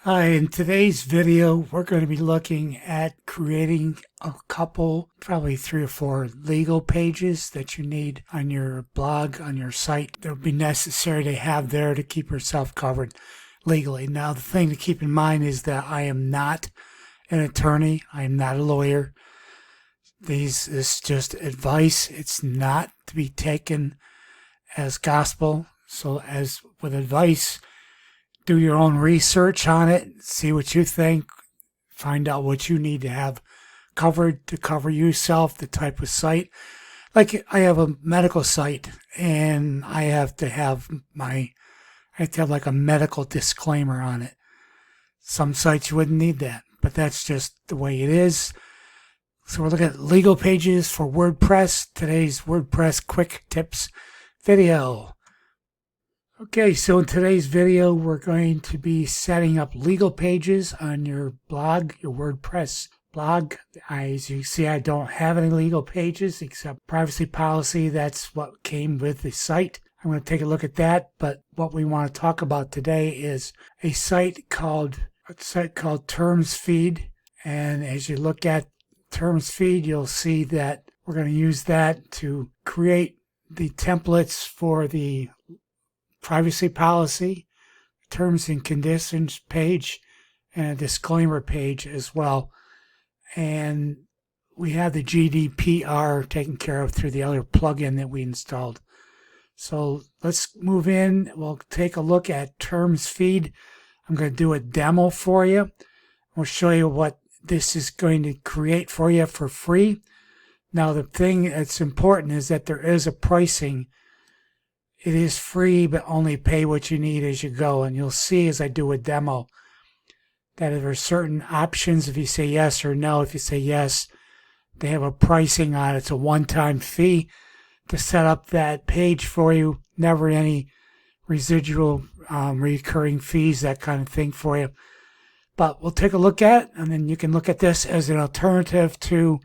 Hi, in today's video, we're going to be looking at creating a couple, probably 3 or 4 legal pages that you need on your blog, on your site. That would be necessary to have there to keep yourself covered legally. Now, the thing to keep in mind is that I am not an attorney. I am not a lawyer. This is just advice. It's not to be taken as gospel. So as with advice, do your own research on it, see what you think, find out what you need to have covered to cover yourself, the type of site. Like I have a medical site and I have to have like a medical disclaimer on it. Some sites you wouldn't need that, but that's just the way it is. So we're looking at legal pages for WordPress, today's WordPress quick tips video. Okay, so in today's video, we're going to be setting up legal pages on your blog, your WordPress blog. As you see, I don't have any legal pages except privacy policy. That's what came with the site. I'm going to take a look at that, but what we want to talk about today is a site called Termsfeed. And as you look at Termsfeed, you'll see that we're going to use that to create the templates for the privacy policy, terms and conditions page, and a disclaimer page as well. And we have the GDPR taken care of through the other plugin that we installed. So let's move in. We'll take a look at Termsfeed. I'm going to do a demo for you. We'll show you what this is going to create for you for free. Now, the thing that's important is that there is a pricing. It is free, but only pay what you need as you go. And you'll see as I do a demo that there are certain options if you say yes or no. If you say yes, they have a pricing on it. It's a one-time fee to set up that page for you. Never any residual recurring fees, that kind of thing for you. But we'll take a look at it, and then you can look at this as an alternative to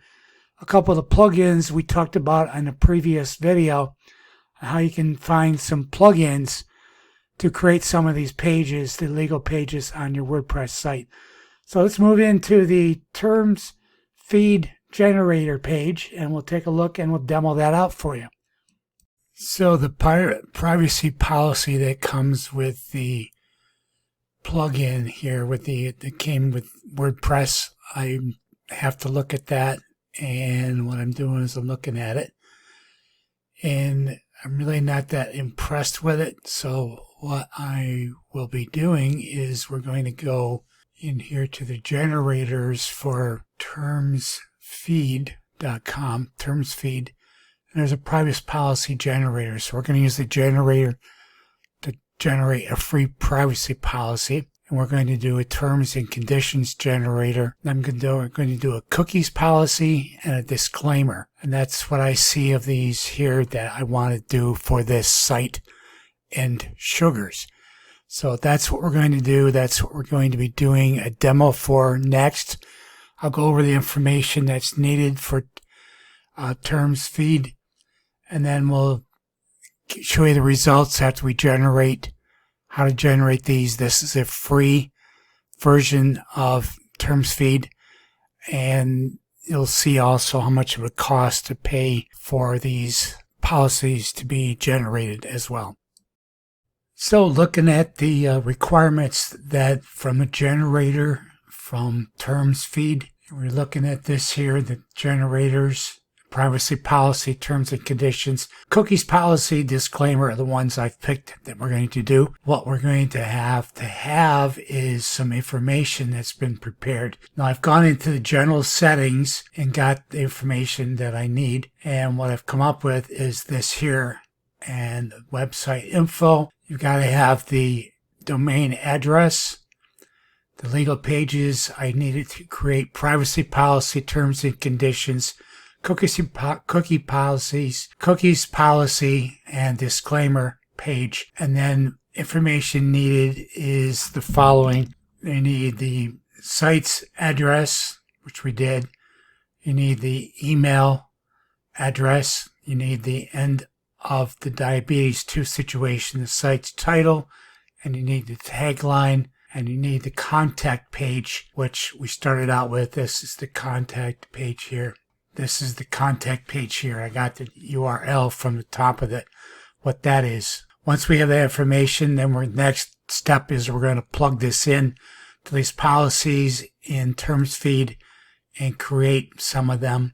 a couple of the plugins we talked about in a previous video. How you can find some plugins to create some of these pages, the legal pages on your WordPress site. So let's move into the Termsfeed generator page, and we'll take a look and we'll demo that out for you. So the privacy policy that comes with the plugin here, that came with WordPress, I have to look at that, and what I'm doing is I'm looking at it, and I'm really not that impressed with it. So what I will be doing is we're going to go in here to the generators for Termsfeed.com, Termsfeed, and there's a privacy policy generator. So we're going to use the generator to generate a free privacy policy. And we're going to do a terms and conditions generator. We're going to do a cookies policy and a disclaimer. And that's what I see of these here that I want to do for this site and sugars. So that's what we're going to do. That's what we're going to be doing a demo for next. I'll go over the information that's needed for Termsfeed, and then we'll show you the results after we generate. How to generate these. This is a free version of Termsfeed, and you'll see also how much it would cost to pay for these policies to be generated as well. So looking at the requirements that from a generator from Termsfeed, we're looking at this here, the generators, privacy policy, terms and conditions, cookies policy, disclaimer are the ones I've picked that we're going to do. What we're going to have is some information that's been prepared. Now I've gone into the general settings and got the information that I need. And what I've come up with is this here, and website info. You've got to have the domain address, the legal pages I needed to create privacy policy, terms and conditions, cookies policy, and disclaimer page. And then information needed is the following. You need the site's address, which we did. You need the email address. You need the end of the diabetes 2 situation, the site's title, and you need the tagline and you need the contact page, which we started out with. This is the contact page here. This is the contact page here. I got the URL from the top of it, what that is. Once we have that information, then our next step is we're going to plug this in to these policies in Termsfeed and create some of them.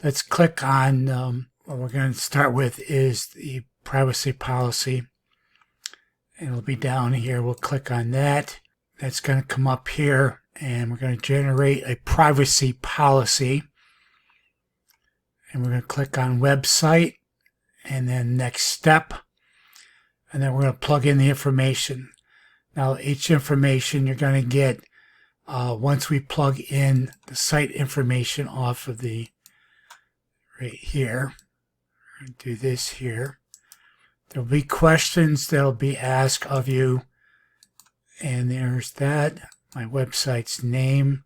Let's click on, what we're going to start with is the privacy policy. And it'll be down here. We'll click on that. That's going to come up here, and we're going to generate a privacy policy. And we're going to click on website, and then next step. And then we're going to plug in the information. Now, each information you're going to get once we plug in the site information off of the right here. Do this here. There'll be questions that'll be asked of you, and there's that. My website's name.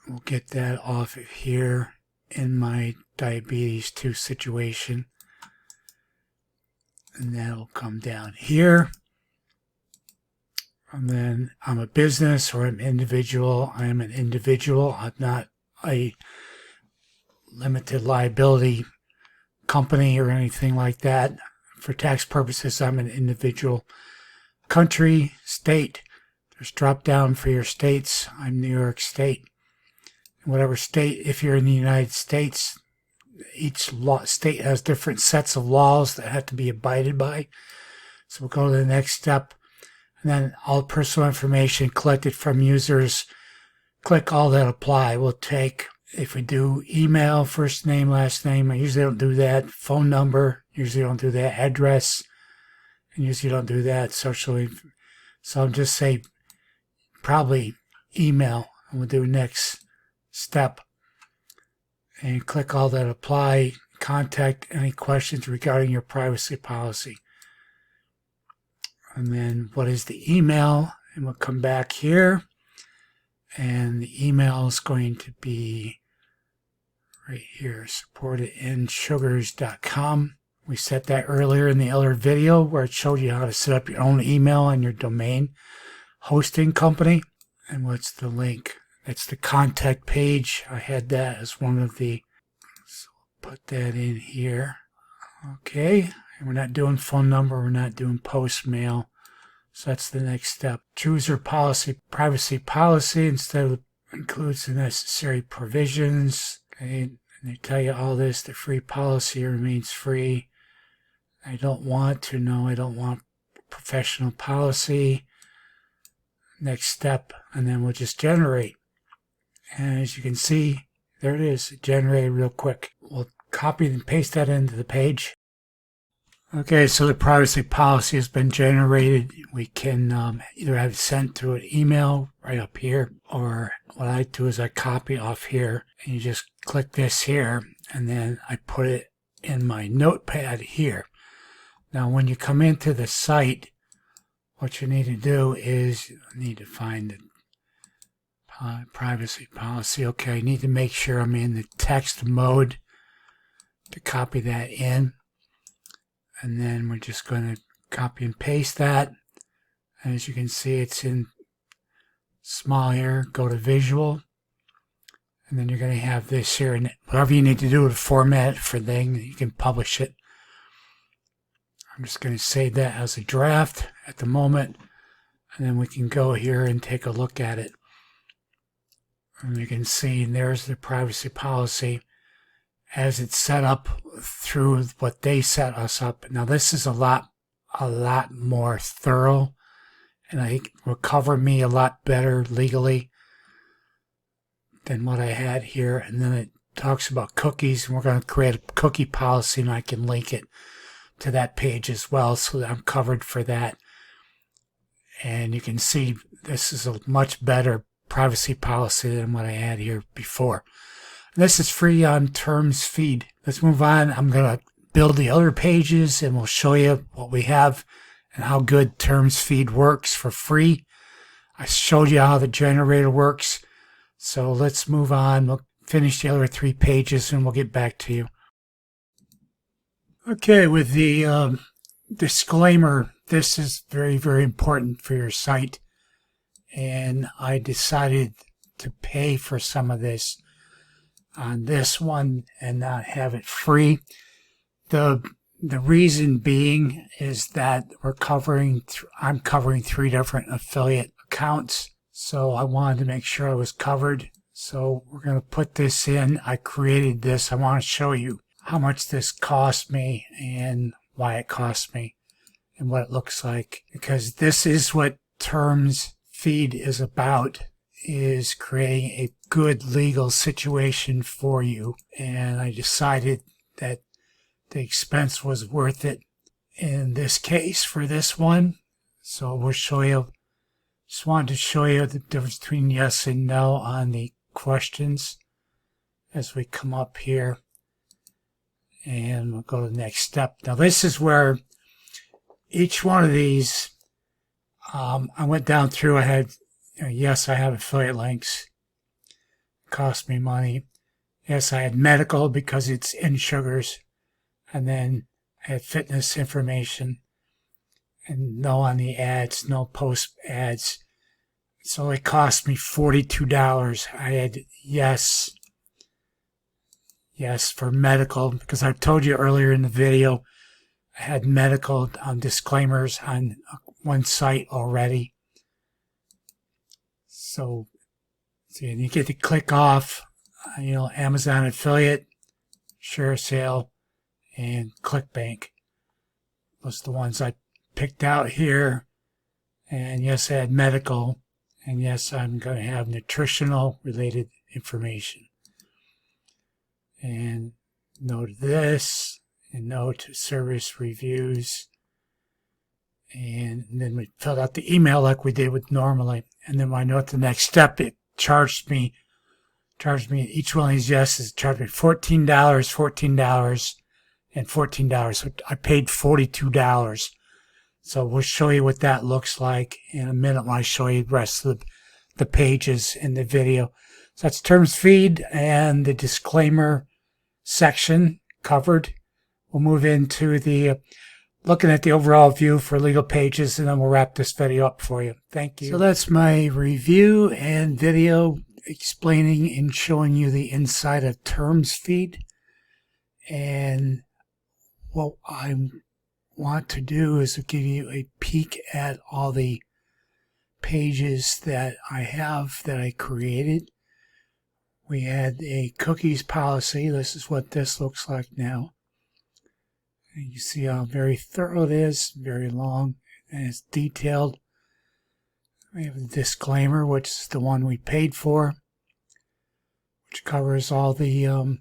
We'll get that off of here in my diabetes 2 situation, and that'll come down here. And then I'm a business or I'm individual. I am an individual. I'm not a limited liability company or anything like that. For tax purposes, I'm an individual. Country, state, there's drop down for your states. I'm New York State. Whatever state, if you're in the United States, each state has different sets of laws that have to be abided by. So we'll go to the next step. And then all personal information collected from users, click all that apply. We'll take, if we do email, first name, last name, I usually don't do that. Phone number, usually don't do that. Address, and usually don't do that. Socially, so I'll just say probably email, and we'll do next step. And click all that apply. Contact any questions regarding your privacy policy. And then what is the email? And we'll come back here. And the email is going to be right here, support@sugars.com. We set that earlier in the other video where it showed you how to set up your own email on your domain hosting company. And what's the link? That's the contact page. I had that as one of the, so put that in here. Okay, and we're not doing phone number, we're not doing post mail. So that's the next step. Choose your privacy policy instead of includes the necessary provisions. Okay, and they tell you all this. The free policy remains free. I don't want to know. I don't want professional policy. Next step, and then we'll just generate. And as you can see, there it is. It generated real quick. We'll copy and paste that into the page. Okay, so the privacy policy has been generated. We can either have it sent through an email right up here, or what I do is I copy off here, and you just click this here, and then I put it in my notepad here. Now, when you come into the site, what you need to do is you need to find the privacy policy. Okay, I need to make sure I'm in the text mode to copy that in. And then we're just going to copy and paste that. And as you can see, it's in small here. Go to visual. And then you're going to have this here. And whatever you need to do to format it for thing, you can publish it. I'm just going to save that as a draft at the moment. And then we can go here and take a look at it. And you can see there's the privacy policy as it's set up through what they set us up. Now this is a lot more thorough, and I think will cover me a lot better legally than what I had here. And then it talks about cookies, and we're going to create a cookie policy, and I can link it to that page as well, so that I'm covered for that. And you can see this is a much better privacy policy than what I had here before. This is free on Termsfeed. Let's move on. I'm going to build the other pages, and we'll show you what we have and how good Termsfeed works for free. I showed you how the generator works. So let's move on. We'll finish the other 3 pages, and we'll get back to you. Okay, with the disclaimer, this is very, very important for your site. and I decided to pay for some of this on this one and not have it free. The reason being is that I'm covering 3 different affiliate accounts, so I wanted to make sure I was covered. So we're going to put this in. I created this. I want to show you how much this cost me and why it cost me and what it looks like, because this is what Termsfeed is about, is creating a good legal situation for you. And I decided that the expense was worth it in this case for this one. So we'll show you. Just wanted to show you the difference between yes and no on the questions as we come up here. And we'll go to the next step. Now this is where each one of these, I went down through. I had, yes, I have affiliate links. It cost me money. Yes, I had medical because it's in sugars. And then I had fitness information. And no on the ads, no post ads. So it cost me $42. I had yes for medical, because I told you earlier in the video, I had medical disclaimers on one site already. So you get to click off, Amazon affiliate, share sale, and ClickBank. Those are the ones I picked out here. And yes, I had medical. And yes, I'm going to have nutritional related information. And no to this, and no to service reviews. And then we filled out the email like we did with normally. And then when I know at the next step, it charged me each one of these yeses, charged me $14, and $14. So I paid $42. So we'll show you what that looks like in a minute when I show you the rest of the pages in the video. So that's Termsfeed and the disclaimer section covered. We'll move into the looking at the overall view for legal pages, and then we'll wrap this video up for you. Thank you. So that's my review and video explaining and showing you the inside of Termsfeed. And what I want to do is to give you a peek at all the pages that I have that I created. We had a cookies policy. This is what this looks like now. And you see how very thorough it is, very long, and it's detailed. We have a disclaimer, which is the one we paid for, which covers all the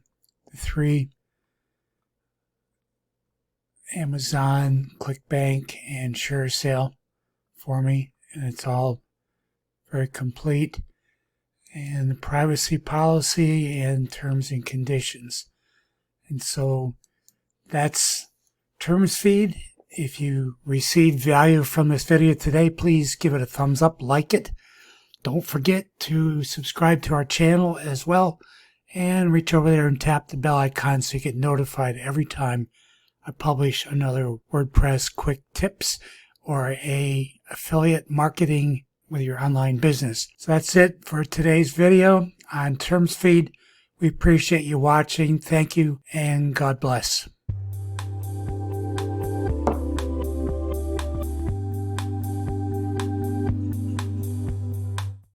3 Amazon, ClickBank, and share sale for me, and it's all very complete. And the privacy policy and terms and conditions. And so that's Termsfeed. If you received value from this video today, please give it a thumbs up, like it. Don't forget to subscribe to our channel as well, and reach over there and tap the bell icon so you get notified every time I publish another WordPress quick tips or a affiliate marketing with your online business. So that's it for today's video on Termsfeed. We appreciate you watching. Thank you, and God bless.